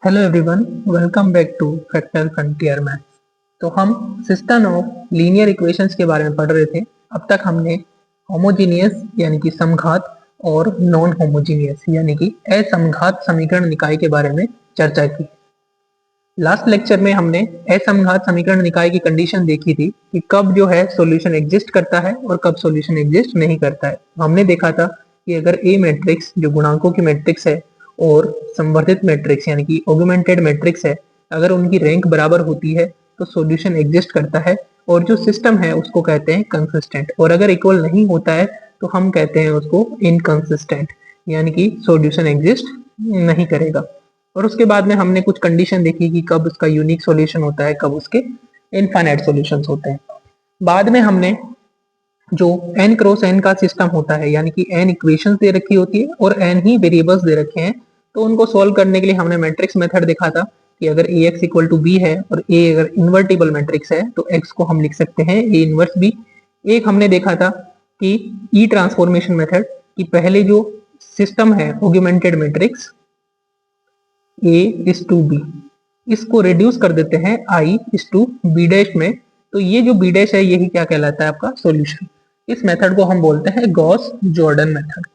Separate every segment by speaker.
Speaker 1: Hello everyone, welcome back two factor frontier maths. तो हम system of linear equations के बारे में पढ़ रहे थे। अब तक हमने होमोजीनियस यानी कि समघात और नॉन होमोजीनियस यानी कि असमघात समीकरण निकाय के बारे में चर्चा की। लास्ट लेक्चर में हमने असमघात समीकरण निकाय की कंडीशन देखी थी कि कब जो है सॉल्यूशन एग्जिस्ट करता है और कब सॉल्यूशन एग्जिस्ट नहीं करता है। हमने देखा था कि अगर ए मैट्रिक्स जो गुणांकों की मैट्रिक्स है और संवर्धित मैट्रिक्स यानी कि ऑगमेंटेड मैट्रिक्स है, अगर उनकी रैंक बराबर होती है तो सॉल्यूशन एग्जिस्ट करता है और जो सिस्टम है उसको कहते हैं कंसिस्टेंट, और अगर इक्वल नहीं होता है तो हम कहते हैं उसको इनकंसिस्टेंट यानी कि सॉल्यूशन एग्जिस्ट नहीं करेगा। और उसके बाद में हमने कुछ कंडीशन देखी कि कब उसका यूनिक सॉल्यूशन होता है, कब उसके इनफाइनाइट सॉल्यूशंस होते हैं। बाद में हमने जो n क्रॉस n का सिस्टम होता है यानी कि n इक्वेशंस दे रखी होती है और n ही वेरिएबल्स दे रखे हैं, तो उनको सॉल्व करने के लिए हमने मैट्रिक्स मेथड देखा था कि अगर ax इक्वल टू b है और a अगर इन्वर्टिबल मैट्रिक्स है तो x को हम लिख सकते हैं a इनवर्स b। एक हमने देखा था कि ई ट्रांसफॉर्मेशन मेथड कि पहले जो सिस्टम है augmented matrix a is to b, इसको रिड्यूस कर देते हैं i is to b dash में, तो ये जो b डैश है यही क्या कहलाता है आपका सॉल्यूशन। इस मेथड को हम बोलते हैं गॉस जॉर्डन मेथड।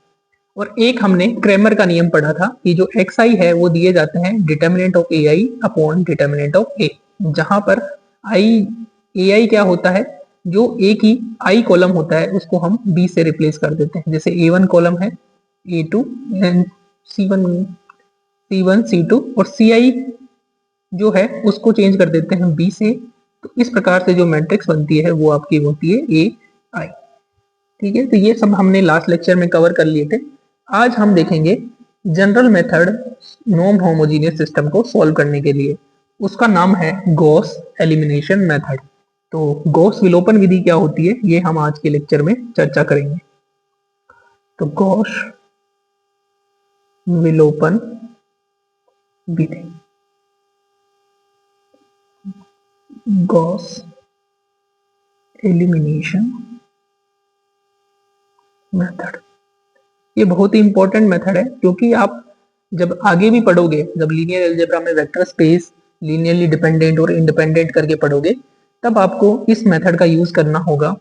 Speaker 1: और एक हमने क्रेमर का नियम पढ़ा था कि जो xi है वो दिए जाते हैं determinant of ai upon determinant of a, जहां पर ai क्या होता है, जो a की i कॉलम होता है उसको हम b से रिप्लेस कर देते हैं। जैसे a1 कॉलम है, a2 एंड c1 c2 और ci जो है उसको चेंज कर देते हैं b से। तो इस प्रकार से जो मैट्रिक्स बनती है वो आपकी होती है a i। ठीक है, तो ये सब हमने लास्ट लेक्चर में कवर कर लिए थे। आज हम देखेंगे general method non homogeneous system को सॉल्व करने के लिए, उसका नाम है गॉस एलिमिनेशन मेथड। तो गॉस विलोपन विधि क्या होती है ये हम आज के लेक्चर में चर्चा करेंगे। तो गॉस विलोपन विधि, गॉस एलिमिनेशन मेथड, ये बहुत ही इंपॉर्टेंट मेथड है क्योंकि आप जब आगे भी पढ़ोगे, जब लीनियर अलजेब्रा में वेक्टर स्पेस लीनियरली डिपेंडेंट और इंडिपेंडेंट करके पढ़ोगे, तब आपको इस मेथड का यूज करना होगा।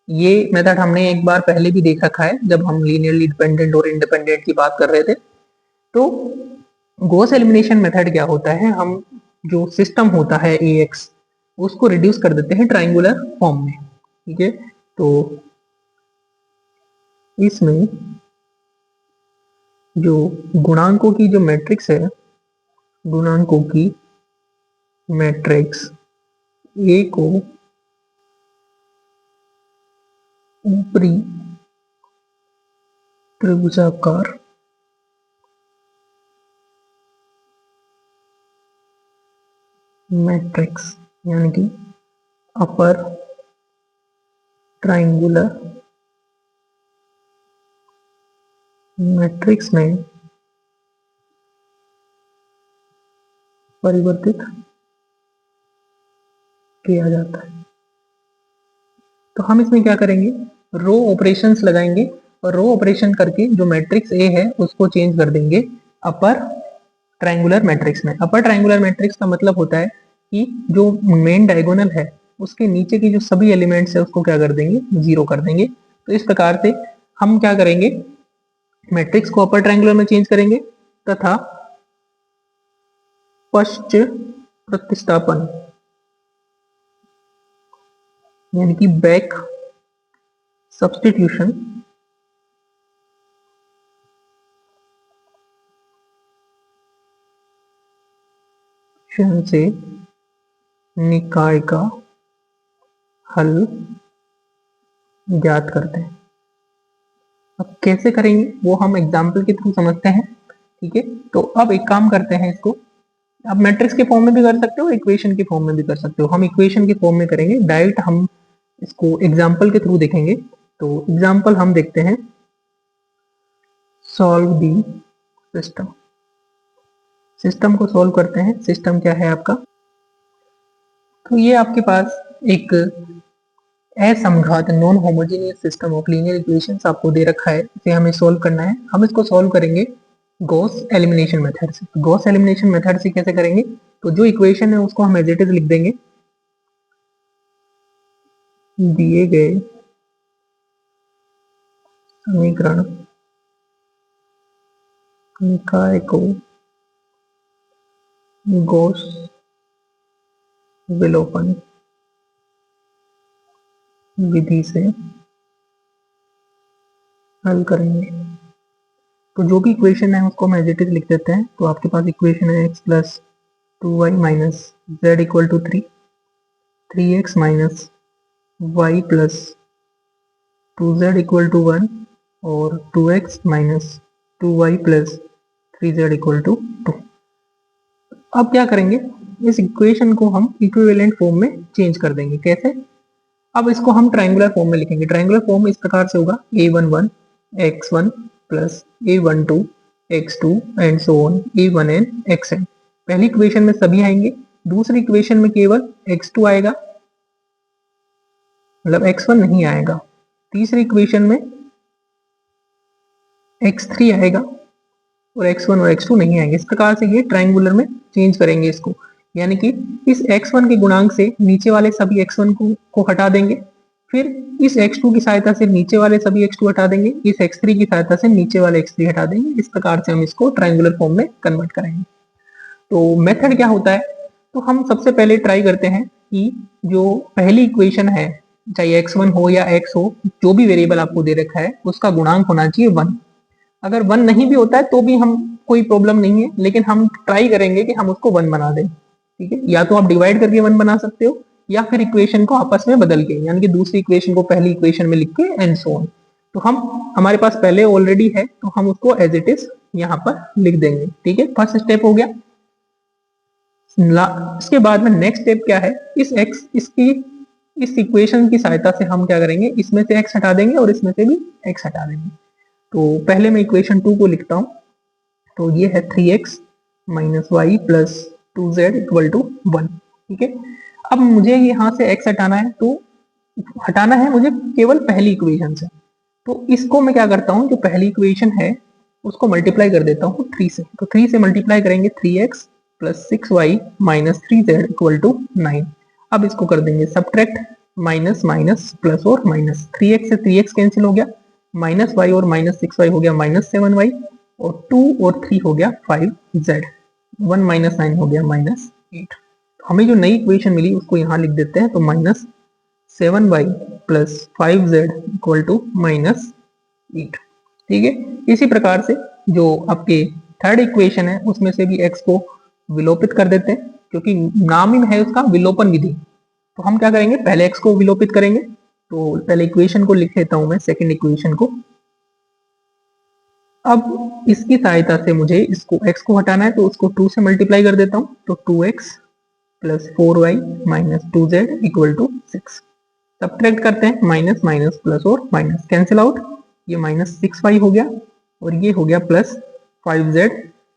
Speaker 1: ये मेथड हमने एक बार पहले भी देख रखा है जब हम लीनियरली डिपेंडेंट और इंडिपेंडेंट की बात कर रहे थे। तो गॉस एलिमिनेशन मेथड क्या होता है, हम जो सिस्टम होता है AX उसको रिड्यूस कर देते हैं ट्राइंगुलर फॉर्म में। ठीक है, तो इसमें जो गुणांकों की जो मैट्रिक्स है, गुणांकों की मैट्रिक्स A को ऊपरी त्रिभुजाकार मैट्रिक्स यानी कि अपर ट्राइंगुलर मैट्रिक्स में परिवर्तित किया जाता है। तो हम इसमें क्या करेंगे, रो ऑपरेशंस लगाएंगे और रो ऑपरेशन करके जो मैट्रिक्स ए है उसको चेंज कर देंगे अपर ट्रायंगुलर मैट्रिक्स में। अपर ट्रायंगुलर मैट्रिक्स का मतलब होता है कि जो मेन डायगोनल है उसके नीचे की जो सभी एलिमेंट्स है उसको क्या कर देंगे, जीरो कर देंगे। तो इस प्रकार से हम क्या करेंगे, मैट्रिक्स को अपर ट्रायंगुलर में चेंज करेंगे तथा पश्च प्रतिस्थापन यानी कि बैक सब्स्टिट्यूशन से निकाय का हल ज्ञात करते हैं। अब कैसे करेंगे वो हम एग्जाम्पल के थ्रू समझते हैं। ठीक है, तो अब एक काम करते हैं, इसको आप मैट्रिक्स के फॉर्म में भी कर सकते हो, इक्वेशन के फॉर्म में भी कर सकते हो। हम इक्वेशन के फॉर्म में करेंगे, डायरेक्ट हम इसको एग्जाम्पल के थ्रू देखेंगे। तो एग्जाम्पल हम देखते हैं, सॉल्व दी सिस्टम। सिस्टम को सॉल्व करते हैं। सिस्टम क्या है आपका, तो ये आपके पास एक असमघात non homogeneous system of linear equations आपको दे रखा है, इसे हमें सॉल्व करना है। हम इसको सॉल्व करेंगे गॉस एलिमिनेशन मेथड से। गॉस एलिमिनेशन मेथड से कैसे करेंगे, तो जो इक्वेशन है उसको हम एज इट इज लिख देंगे, दिए गए समीकरण निकाय को गॉस विलोपन विधि से हल करेंगे। तो जो भी इक्वेशन है उसको हम एज इट इज लिख देते हैं। तो आपके पास इक्वेशन है x plus 2y minus z equal to 3x minus y plus 2z equal to 1 और 2x minus 2y plus 3z equal to 2। अब क्या करेंगे, इस इक्वेशन को हम इक्विवेलेंट फॉर्म में चेंज कर देंगे। कैसे, अब इसको हम ट्रायंगुलर फॉर्म में लिखेंगे। ट्रायंगुलर फॉर्म इस प्रकार से होगा a11 x1 plus a12 x2 and so on a1n xn। पहली इक्वेशन में सभी आएंगे, दूसरी इक्वेशन में केवल x2 आएगा, मतलब x1 नहीं आएगा। तीसरी इक्वेशन में x3 आएगा और x1 और x2 नहीं आएंगे। इस प्रकार से ये ट्रायंगुलर में चेंज करेंगे इसको, यानी कि इस x1 के गुणांक से नीचे वाले सभी x1 को हटा देंगे, फिर इस x2 की सहायता से नीचे वाले सभी x2 हटा देंगे, इस x3 की सहायता से नीचे वाले x3 हटा देंगे। इस प्रकार से हम इसको ट्रायंगुलर फॉर्म में कन्वर्ट करेंगे। तो मेथड क्या होता है, तो हम सबसे पहले ट्राई करते हैं कि जो पहली इक्वेशन है, चाहे x1 हो या x हो, जो भी वेरिएबल आपको दे रखा है उसका गुणांक होना चाहिए 1। अगर 1 नहीं भी होता है तो भी हम कोई प्रॉब्लम नहीं है, लेकिन हम ट्राई करेंगे कि हम उसको 1 बना दें। ठीक है, या तो आप डिवाइड करके 1 बना सकते हो या फिर इक्वेशन को आपस में बदल के, यानी कि दूसरी इक्वेशन को पहली इक्वेशन में लिख के एंड सो ऑन। तो हमारे पास पहले ऑलरेडी है तो हम उसको एज इट इज यहाँ पर लिख देंगे। ठीक है, फर्स्ट स्टेप हो गया। इसके बाद में नेक्स्ट स्टेप क्या है, इस इक्वेशन की सहायता से हम क्या करेंगे, इसमें से x हटा देंगे और इसमें से भी x हटा देंगे। तो पहले मैं इक्वेशन 2 को लिखता हूं। तो ये है 3x minus y plus 2z equal to 1। ठीक है, अब मुझे यहाँ से x हटाना है, तो हटाना है मुझे केवल पहली इक्वेशन से। तो इसको मैं क्या करता हूँ, जो पहली इक्वेशन है उसको मल्टीप्लाई कर देता हूँ 3 से। तो 3 से मल्टीप्लाई करेंगे 3x plus 6y minus 3z equal to 9। अब इसको कर देंगे सब्ट्रैक्ट, माइनस माइनस प्लस और माइनस, 3x से 3x कैंसिल हो गया, माइनस y और माइनस 6y हो गया माइनस 7y, और 2 और 3 हो गया 5z, 1 माइनस 9 हो गया माइनस 8। हमें जो नई इक्वेशन मिली उसको यहाँ लिख देते हैं। तो minus 7y plus 5z equal to minus 8। ठीक है, इसी प्रकार से जो आपके थर्ड इक्वेशन है उसमें से भी x को विलोपित कर देते हैं, क्योंकि नाम ही है उसका विलोपन विधि। तो हम क्या करेंगे, पहले x को विलोपित करेंगे। तो पहले इक्वेशन को लिख लेता हूं मैं, सेकंड इक्वेशन को। अब इसकी सहायता से मुझे इसको x को हटाना है, तो उसको 2 से मल्टीप्लाई कर देता हूं। तो 2x plus 4y minus 2z equal to 6। Subtract करते हैं, माइनस माइनस प्लस और माइनस कैंसिल आउट, ये माइनस 6y हो गया और ये हो गया plus 5z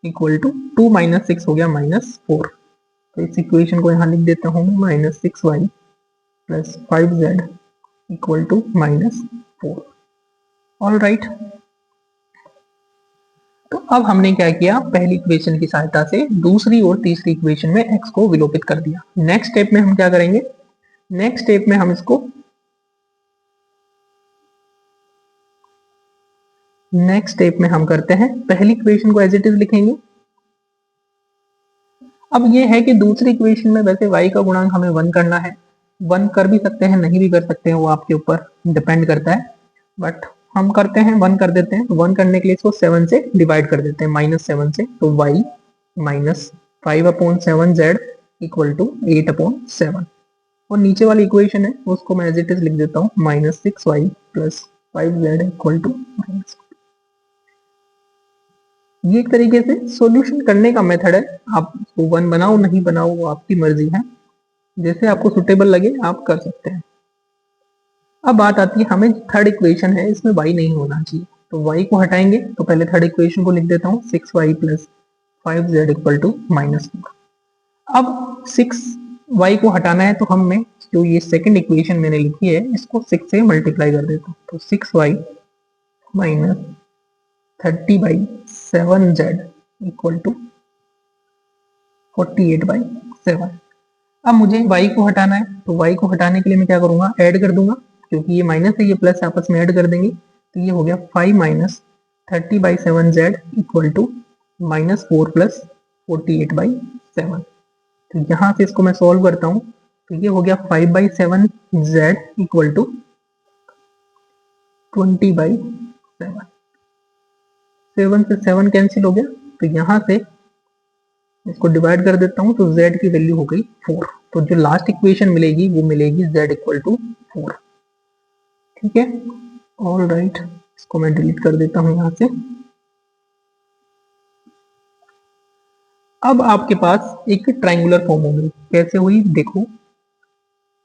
Speaker 1: equal to 2 minus 6 हो गया माइनस 4। तो इस इक्वेशन को यहाँ लिख देता हूँ, minus 6y plus 5z equal to minus 4। All right, तो अब हमने क्या किया, पहली इक्वेशन की सहायता से दूसरी और तीसरी इक्वेशन में x को विलोपित कर दिया। नेक्स्ट स्टेप में हम क्या करेंगे, नेक्स्ट स्टेप में हम इसको करते हैं, पहली इक्वेशन को एज इट इज लिखेंगे। अब ये है कि दूसरी इक्वेशन में वैसे y का गुणांक हमें 1 करना है, 1 कर भी सकते हैं नहीं भी कर सकते हैं, वो आपके ऊपर डिपेंड करता है, बट हम करते हैं 1 कर देते हैं। तो 1 करने के लिए इसको 7 से डिवाइड कर देते हैं, माइनस 7 से। तो y minus 5/7z equal to 8/7। और नीचे वाली इक्वेशन है उसको मैं एज इट इज लिख देता हूँ, minus 6y plus 5z equal to minus. ये एक तरीके से सॉल्यूशन करने का मेथड है। आप उसको 1 बनाओ नहीं बनाओ वो आपकी मर्जी है, जैसे आपको सुटेबल लगे आप कर सकते हैं। अब बात आती है, हमें थर्ड इक्वेशन है इसमें y नहीं होना चाहिए, तो y को हटाएंगे। तो पहले थर्ड इक्वेशन को लिख देता हूँ, 6y plus 5z equal to minus 4। अब 6y को हटाना है, तो हम में जो ये सेकंड इक्वेशन मैंने लिखी है इसको 6 से मल्टीप्लाई कर देता हूँ। तो 6y minus 30/7z equal to 48/7। अब मुझे y को हटाना है, तो y को हटाने के लिए मैं क्या करूंगा, ऐड कर दूंगा, क्योंकि ये माइनस है, ये प्लस आपस में ऐड कर देंगे, तो ये हो गया 5 minus 30/7z equal to -4 plus 48/7। तो यहाँ से इसको मैं सॉल्व करता हूँ, तो ये हो गया 5/7z इक्वल टू 20/7। 7 से 7 कैंसिल हो गया, तो यहाँ से इसको डिवाइड कर देता हूँ, तो z की वैल्यू हो गई 4। तो जो लास्ट इक्वेशन मिलेगी वो मिलेगी z इक्वल टू 4। ठीक है, ऑल राइट, इसको मैं डिलीट कर देता हूँ यहाँ से। अब आपके पास एक ट्राइंगुलर फॉर्म होगी, कैसे हुई देखो।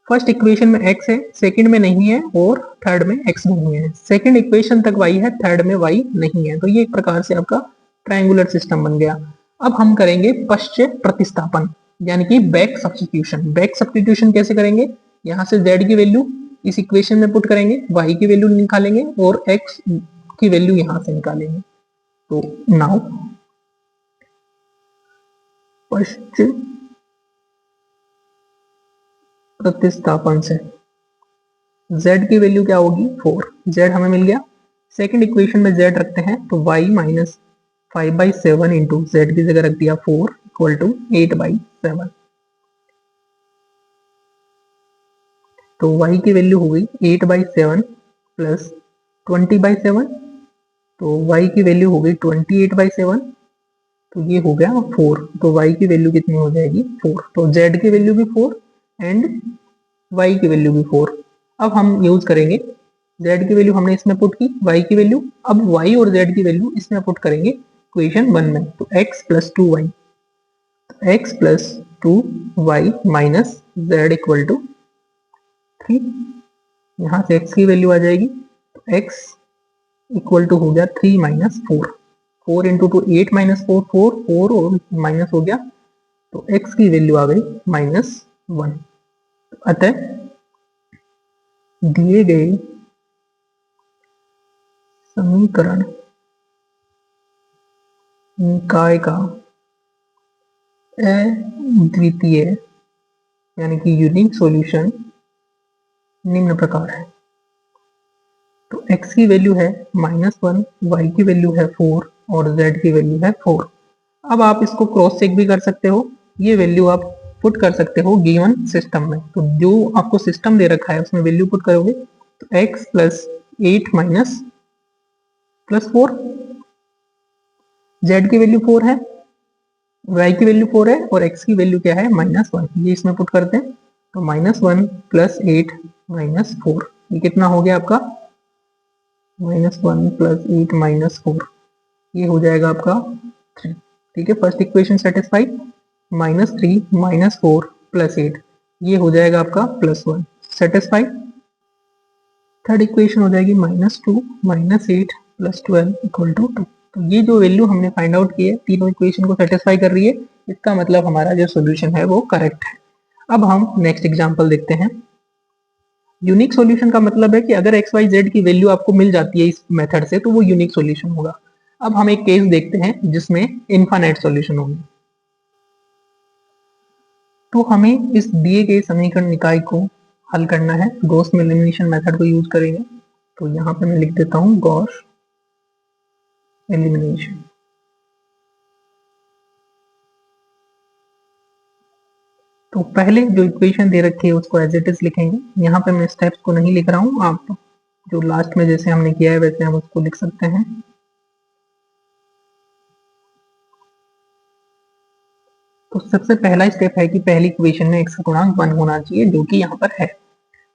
Speaker 1: फर्स्ट इक्वेशन में x है, सेकंड में नहीं है, और थर्ड में x नहीं है। सेकंड इक्वेशन तक y है, थर्ड में y नहीं है। तो ये एक प्रकार से आपका ट्राइंगुलर सिस्टम बन गया। अब हम करेंगे पश्चात प्रतिस्थापन, यानी कि बैक सब्स्टिट्यूशन। बैक सब्स्टिट्यूशन कैसे करेंगे, यहाँ से z की वैल्यू इस इक्वेशन में पुट करेंगे, y की वैल्यू निकालेंगे और x की वैल्यू यहाँ से निकालेंगे। तो नाउ पश्चात प्रतिस्थापन से z की वैल्यू क्या होगी 4, z हमें मिल गया। सेकंड इक्वेशन में z रखते हैं, तो y माइनस 5/7 इंटू z की जगह रख दिया 4 इक्वल टू 8/7। तो y की वैल्यू हो गई 8/7 प्लस 20/7, तो y की वैल्यू हो गई 28/7, तो ये हो गया 4। तो y की वैल्यू कितनी हो जाएगी 4। तो z की वैल्यू भी 4 एंड y की वैल्यू भी 4। अब हम यूज करेंगे, z की वैल्यू हमने इसमें पुट की, y की वैल्यू, अब y और z की वैल्यू इसमें पुट करेंगे इक्वेशन 1 में। तो x plus 2y, x plus 2y minus z equal to 3। यहाँ से x की वैल्यू आ जाएगी, तो x इक्वल टू हो गया 3 माइनस 4। 4 इंटू 2 8 माइनस 4 4 4 और माइनस हो गया, तो x की वैल्यू आ गई -1। अतः दिए गए समीकरण निकाय का अद्वितीय यानी कि यूनिक सॉल्यूशन निम्न प्रकार है। तो x की वैल्यू है -1, y की वैल्यू है 4 और z की वैल्यू है 4। अब आप इसको क्रॉस चेक भी कर सकते हो, ये वैल्यू आप पुट कर सकते हो गिवन सिस्टम में। तो जो आपको सिस्टम दे रखा है उसमें वैल्यू पुट करोगे, तो x plus 8 minus plus 4, z की वैल्यू 4 है, y की वैल्यू 4 है और x की वैल्यू क्या है -1, ये इसमें पुट करते हैं। तो -1 प्लस 8 माइनस 4, ये कितना हो गया आपका -1 प्लस 8 माइनस 4, ये हो जाएगा आपका 3। ठीक है, फर्स्ट इक्वेशन सेटिस्फाइड। -3 -4 प्लस 8, ये हो जाएगा आपका +1 सेटिस्फाइड। थर्ड इक्वेशन हो जाएगी -2 -8 प्लस 12 इक्वल टू 2। तो ये जो वैल्यू हमने फाइंड आउट की है तीनों इक्वेशन को सेटिस्फाई कर रही है, इसका मतलब हमारा जो सोल्यूशन है वो करेक्ट है। अब हम नेक्स्ट एग्जांपल देखते हैं। यूनिक सॉल्यूशन का मतलब है कि अगर एक्स वाई जेड की वैल्यू आपको मिल जाती है इस मेथड से, तो वो यूनिक सॉल्यूशन होगा। अब हम एक केस देखते हैं जिसमें इनफाइनाइट सॉल्यूशन होंगे। तो हमें इस दिए गए समीकरण निकाय को हल करना है, गॉस एलिमिनेशन मेथड को यूज करेंगे। तो यहाँ पे मैं लिख देता हूँ गॉस एलिमिनेशन। तो पहले जो इक्वेशन दे रखी है उसको एज इट इज लिखेंगे। यहाँ पे मैं स्टेप्स को नहीं लिख रहा हूँ, आप जो लास्ट में जैसे हमने किया है वैसे हम उसको लिख सकते हैं। तो सबसे पहला स्टेप है कि पहली इक्वेशन में x का गुणांक 1 होना चाहिए, जो कि यहाँ पर है।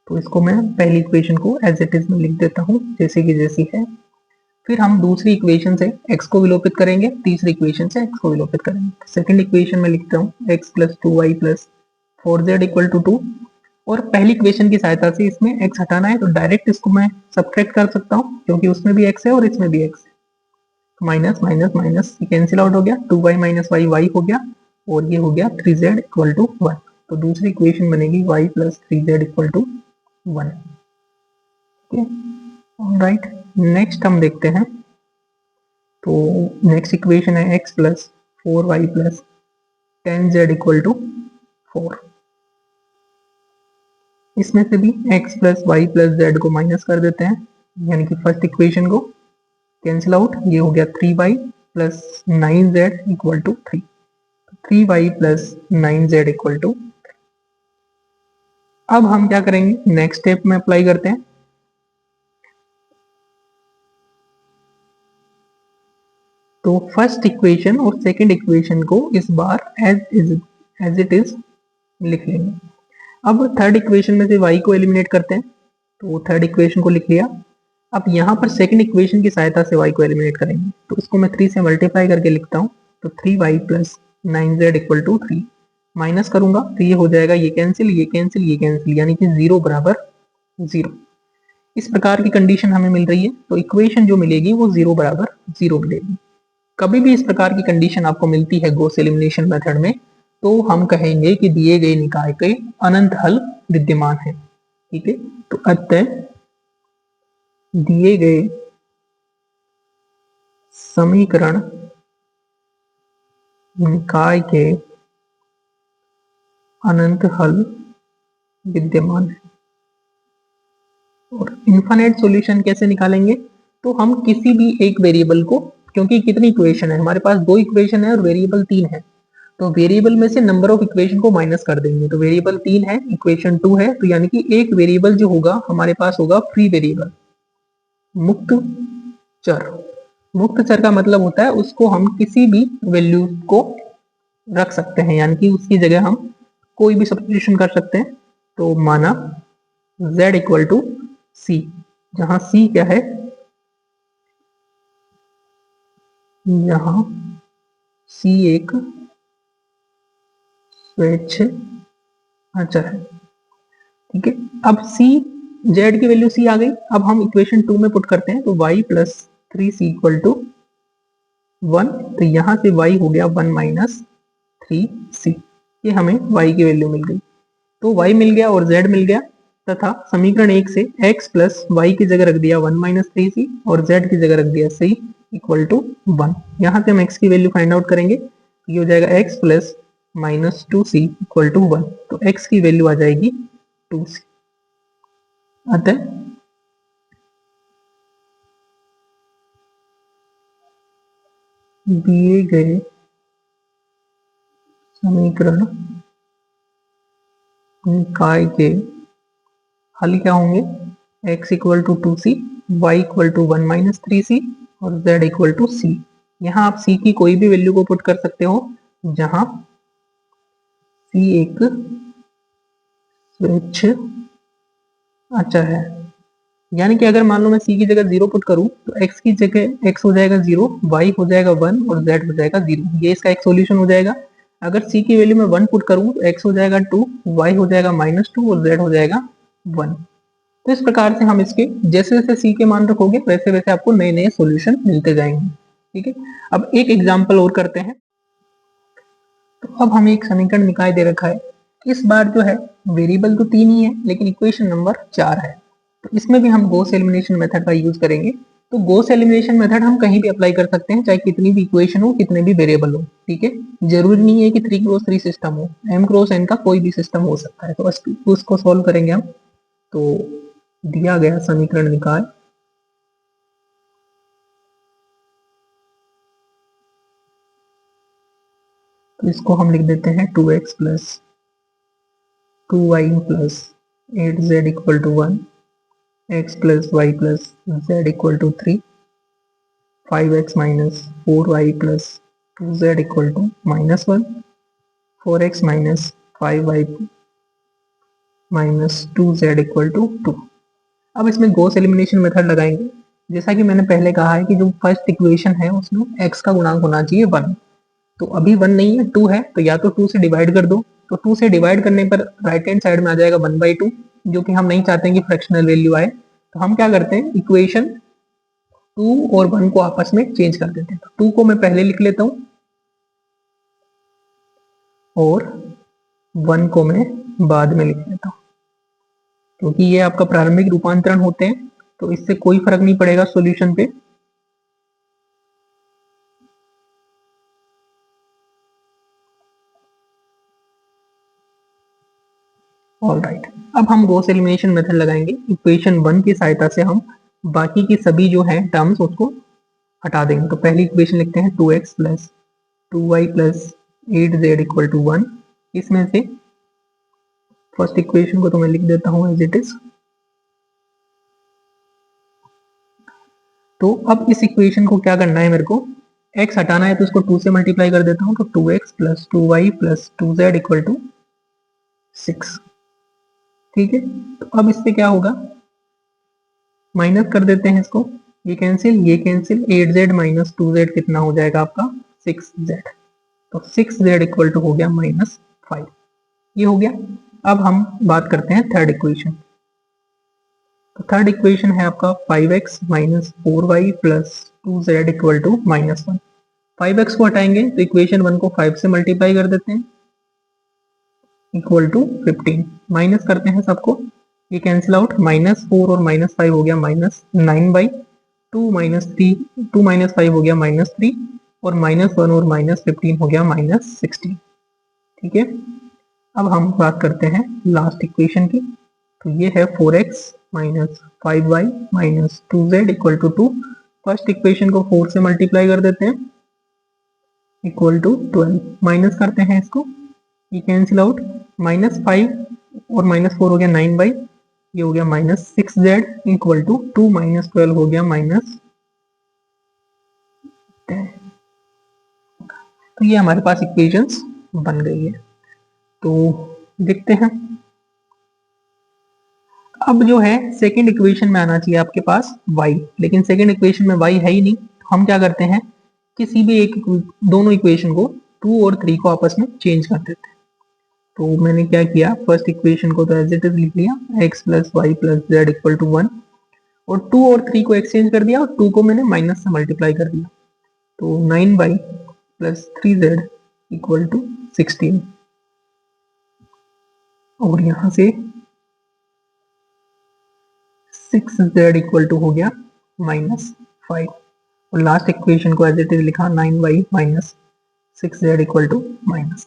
Speaker 1: तो इसको मैं पहली इक्वेशन को एज इट इज में लिख देता हूँ जैसे कि जैसी है। फिर हम दूसरी इक्वेशन से x को विलोपित करेंगे, तीसरी इक्वेशन से x को विलोपित करेंगे। सेकंड इक्वेशन में लिखता हूँ x plus 2y plus 4z equal to 2। और पहली इक्वेशन की सहायता से इसमें x हटाना है, तो डायरेक्ट इसको मैं सब्ट्रैक्ट कर सकता हूँ क्योंकि उसमें भी x है और इसमें भी x है। Minus minus minus cancel out हो गया, 2y माइनस वाई वाई हो गया और ये हो गया 3z इक्वल टू 1। तो दूसरी इक्वेशन बनेगी y plus 3z equal to 1। Right, next हम देखते हैं। नेक्स्ट इक्वेशन है x plus 4y plus 10z equal to 4। इसमें से भी x plus y plus z को माइनस कर देते हैं, यानी कि फर्स्ट इक्वेशन को कैंसिल आउट। ये हो गया 3y plus 9z equal to 3। 3y plus 9z equal to. अब हम क्या करेंगे, नेक्स्ट स्टेप में अप्लाई करते हैं। तो फर्स्ट इक्वेशन और सेकंड इक्वेशन को इस बार एज इट इज लिख लेंगे। अब थर्ड इक्वेशन में से y को एलिमिनेट करते हैं, तो थर्ड इक्वेशन को लिख लिया। अब यहाँ पर सेकंड इक्वेशन की सहायता से y को एलिमिनेट करेंगे, तो इसको मैं 3 से मल्टीप्लाई करके लिखता हूँ। तो 3y plus 9z equal to 3 minus करूंगा तो ये हो जाएगा, ये कैंसिल ये कैंसिल ये कैंसिल, यानी कि 0 बराबर 0। इस प्रकार की कंडीशन हमें मिल रही है, तो इक्वेशन जो मिलेगी वो 0 बराबर 0 मिलेगी। कभी भी इस प्रकार की कंडीशन आपको मिलती है गॉस एलिमिनेशन मेथड में, तो हम कहेंगे कि दिए गए निकाय के अनंत हल विद्यमान है। ठीक है, तो अतः दिए गए समीकरण निकाय के अनंत हल विद्यमान है। और इनफाइनाइट सॉल्यूशन कैसे निकालेंगे, तो हम किसी भी एक वेरिएबल को, क्योंकि कितनी इक्वेशन है हमारे पास, 2 इक्वेशन है और वेरिएबल 3 है, तो वेरिएबल में से नंबर ऑफ इक्वेशन को माइनस कर देंगे। तो वेरिएबल 3 है, इक्वेशन 2 है, तो यानी कि एक वेरिएबल जो होगा हमारे पास होगा फ्री वेरिएबल, मुक्त चर। मुक्त चर का मतलब होता है उसको हम किसी भी वैल्यू को रख सकते हैं, यानी कि उसकी जगह हम कोई भी सब्स्टिट्यूशन कर सकते हैं। तो माना z इक्वल टू सी, जहां c क्या है, यहां c एक स्वैच्छ अचर है। ठीक है, अब c z की वैल्यू c आ गई। अब हम इक्वेशन 2 में पुट करते हैं, तो y plus 3c equal to 1। तो यहां से y हो गया 1 माइनस 3c, ये हमें y की वैल्यू मिल गई। तो y मिल गया और z मिल गया, तथा समीकरण 1 से x प्लस वाई की जगह रख दिया 1 माइनस 3c और z की जगह रख दिया c इक्वल टू 1। यहाँ से हम x की वैल्यू फाइंड आउट करेंगे, ये हो जाएगा x plus minus 2c equal to 1। तो x की वैल्यू आ जाएगी 2c। अतः दिए गए समीकरण निकाय के हल क्या होंगे, x equal to 2c, y equal to 1 minus 3c और z इक्वल टू c। यहाँ आप c की कोई भी वैल्यू को पुट कर सकते हो, जहां c एक स्वैच्छ अचर है। यानी कि अगर मान लो मैं c की जगह 0 पुट करूं, तो x की जगह x हो जाएगा 0, y हो जाएगा 1 और z हो जाएगा 0। ये इसका एक सॉल्यूशन हो जाएगा। अगर c की वैल्यू में 1 पुट करूं, तो x हो जाएगा 2, y हो जाएगा -2 और z हो जाएगा 1। तो इस प्रकार से हम इसके जैसे जैसे c के मान रखोगे वैसे वैसे आपको नए नए सॉल्यूशन मिलते जाएंगे। ठीक है, अब एक एग्जांपल और करते हैं। तो अब हमें एक समीकरण निकाय दे रखा है। इस बार जो है वेरिएबल तो 3 ही है, लेकिन इक्वेशन नंबर 4 है। तो इसमें भी हम गॉस एलिमिनेशन मेथड का यूज करेंगे। तो गॉस एलिमिनेशन मेथड हम कहीं भी अप्लाई कर सकते हैं, चाहे कितनी भी इक्वेशन हो, कितने भी वेरिएबल हो। ठीक है, जरूरी नहीं है कि 3x3 सिस्टम हो, m×n का कोई भी सिस्टम हो सकता है। तो उसको सॉल्व करेंगे हम। तो दिया गया समीकरण निकाय तो इसको हम लिख देते हैं 2x plus 2y plus 8z equal to 1, x plus y plus z equal to 3, 5x minus 4y plus 2z equal to -1, 4x minus 5y minus 2z equal to 2। अब इसमें गॉस एलिमिनेशन मेथड लगाएंगे। जैसा कि मैंने पहले कहा है कि जो फर्स्ट इक्वेशन है उसमें x का गुणांक होना चाहिए 1। तो अभी 1 नहीं है, 2 है, तो या तो 2 से डिवाइड कर दो। तो 2 से डिवाइड करने पर राइट हैंड साइड में आ जाएगा 1/2, जो कि हम नहीं चाहते हैं कि फ्रैक्शनल वैल्यू आए। तो हम क्या करते हैं, इक्वेशन 2 और 1 को आपस में चेंज कर देते हैं। तो 2 को मैं पहले लिख लेता हूं और 1 को मैं बाद में लिख लेता हूं, क्योंकि ये आपका प्रारंभिक रूपांतरण होते हैं, तो इससे कोई फर्क नहीं पड़ेगा सॉल्यूशन पे। All right. अब हम गॉस एलिमिनेशन मेथड लगाएंगे। इक्वेशन 1 की सहायता से हम बाकी की सभी जो है टर्म्स उसको हटा देंगे। तो पहली इक्वेशन लिखते हैं 2x plus 2y plus 8z equal to 1। इसमें से फर्स्ट इक्वेशन को तो मैं लिख देता हूं एज इट इज। तो अब इस इक्वेशन को क्या करना है, मेरे को x हटाना है तो इसको 2 से मल्टीप्लाई कर देता हूं। तो 2x plus 2y plus 2z equal to 6। ठीक है, तो अब इससे क्या होगा, माइनस कर देते हैं इसको, ये कैंसिल 8z माइनस 2z कितना हो जाएगा आपका 6z। तो 6z इक्वल टू हो गया -5। ये हो गया। अब हम बात करते हैं थर्ड इक्वेशन। तो थर्ड इक्वेशन है आपका 5x minus 4y plus 2z equal to -1। 5x को हटाएंगे तो इक्वेशन 1 को 5 से मल्टीप्लाई कर देते हैं इक्वल टू 15। माइनस करते हैं सबको, ये कैंसिल आउट, -4 और -5 हो गया -9/2 -3, 2 -5 हो गया -3 और -1 और -15 हो गया -16। ठीक है, अब हम बात करते हैं लास्ट इक्वेशन की। तो ये है 4x minus 5y minus 2z equal to 2। First equation को 4 से मल्टीप्लाई कर देते हैं इक्वल टू 12। माइनस करते हैं इसको, ये कैंसिल आउट, -5 और -4 हो गया 9/, ये हो गया -6z इक्वल टू 2 - 12 हो गया -10। तो ये हमारे पास इक्वेशंस बन गई है। तो देखते हैं, अब जो है सेकंड इक्वेशन में आना चाहिए आपके पास y, लेकिन सेकंड इक्वेशन में y है ही नहीं। हम क्या करते हैं, किसी भी एक दोनों इक्वेशन को 2 और 3 को आपस में चेंज कर देते हैं। तो मैंने क्या किया, फर्स्ट इक्वेशन को तो एज इट इज लिख लिया x plus y plus z equal to 1 और 2 और 3 को एक्सचेंज कर दिया और 2 को मैंने माइनस से मल्टीप्लाई कर दिया। तो 9y plus 3z equal to 16 और यहां से 6z इक्वल टू हो गया -5 और लास्ट इक्वेशन को एज इट इज लिखा 9y minus 6z equal to -10।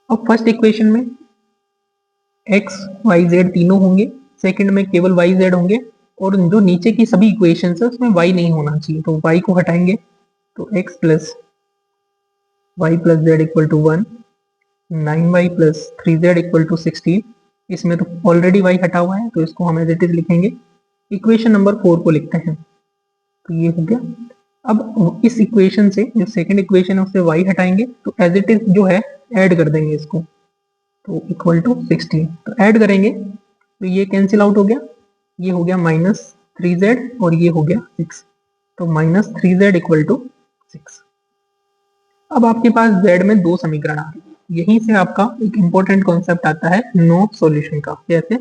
Speaker 1: अब फर्स्ट इक्वेशन में x y z तीनों होंगे, सेकंड में केवल y z होंगे और जो नीचे की सभी इक्वेशन है उसमें y नहीं होना चाहिए। तो y को हटाएंगे तो x plus y plus z equal to 1, 9y plus 3z equal to 16। इसमें तो ऑलरेडी y हटा हुआ है तो इसको हम एज इट इज लिखेंगे। इक्वेशन नंबर 4 को लिखते हैं, तो ये हो गया। अब इस इक्वेशन से जो सेकंड इक्वेशन है उससे y हटाएंगे तो एज इट इज जो है ऐड कर देंगे इसको, तो इक्वल टू 16। तो ऐड करेंगे तो ये कैंसिल आउट हो गया, ये हो गया -3z और ये हो गया 6, तो -3z इक्वल टू 6। अब आपके पास z में दो समीकरण आ रहे हैं, यहीं से आपका एक इंपॉर्टेंट कॉन्सेप्ट आता है नो सॉल्यूशन का। कैसे,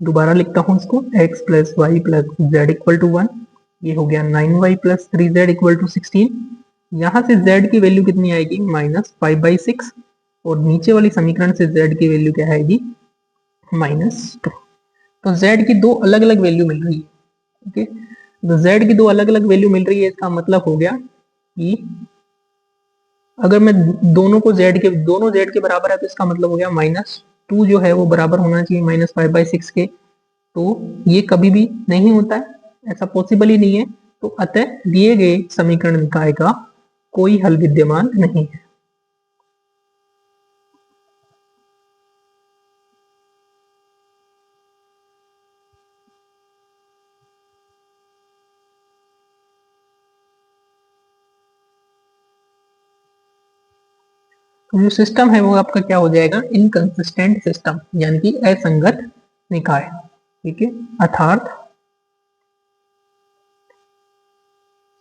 Speaker 1: दोबारा लिखता हूं इसको, x plus y plus z equal to 1, ये हो गया 9y plus 3z equal to 16। यहाँ से z की वैल्यू कितनी आएगी, -5/6 और नीचे वाली समीकरण से z की वैल्यू क्या आएगी, -2। तो z की दो अलग अलग वैल्यू मिल रही है। ओके, तो z की दो अलग अलग वैल्यू मिल रही है, इसका मतलब हो गया कि अगर मैं दोनों z के बराबर है तो इसका मतलब हो गया -2 जो है वो बराबर होना चाहिए -5/6 के। तो ये कभी भी नहीं होता है, ऐसा पॉसिबल ही नहीं है। तो अतः दिए गए समीकरण निकाय का कोई हल विद्यमान नहीं है। तो जो सिस्टम है वो आपका क्या हो जाएगा, इनकंसिस्टेंट सिस्टम, यानी कि असंगत निकाय। ठीक है, अर्थात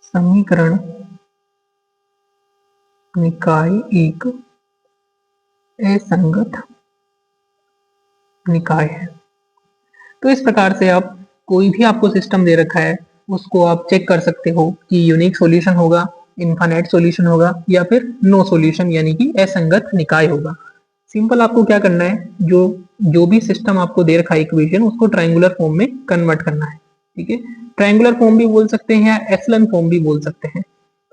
Speaker 1: समीकरण निकाय एक असंगत निकाय है। तो इस प्रकार से आप कोई भी आपको सिस्टम दे रखा है उसको आप चेक कर सकते हो कि यूनिक सॉल्यूशन होगा, इनफाइनाइट सॉल्यूशन होगा या फिर नो सॉल्यूशन यानी कि असंगत निकाय होगा। सिंपल आपको क्या करना है, जो भी सिस्टम आपको दे रखा है इक्वेशन, उसको ट्रायंगुलर फॉर्म में कन्वर्ट करना है। ठीक है, ट्रायंगुलर फॉर्म भी बोल सकते हैं या एशेलन फॉर्म भी बोल सकते हैं।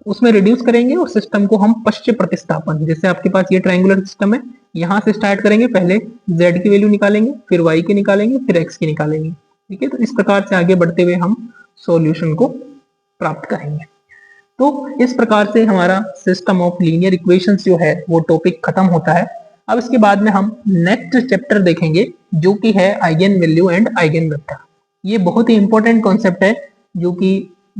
Speaker 1: उसमें रिड्यूस करेंगे और सिस्टम को हम पश्चिम प्रतिस्थापन, जैसे आपके पास ये ट्रायंगुलर सिस्टम है, यहाँ से स्टार्ट करेंगे, पहले z की वैल्यू निकालेंगे, फिर y की निकालेंगे, फिर x की निकालेंगे। ठीक है, तो इस प्रकार से आगे बढ़ते हुए हम सॉल्यूशन को प्राप्त करेंगे। तो इस प्रकार से हमारा सिस्टम ऑफ लीनियर इक्वेशंस जो है वो टॉपिक खत्म होता है। अब इसके बाद में हम नेक्स्ट चैप्टर देखेंगे जो कि है eigen value and eigen vector. ये बहुत ही इंपॉर्टेंट कॉन्सेप्ट है जो कि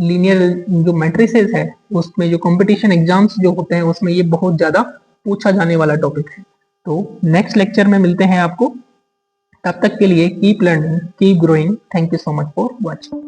Speaker 1: लीनियर जो मैट्रिसेस है उसमें जो कंपटीशन एग्जाम्स जो होते हैं उसमें ये बहुत ज्यादा पूछा जाने वाला टॉपिक है। तो नेक्स्ट लेक्चर में मिलते हैं आपको, तब तक के लिए keep learning, keep growing. Thank you so much for watching.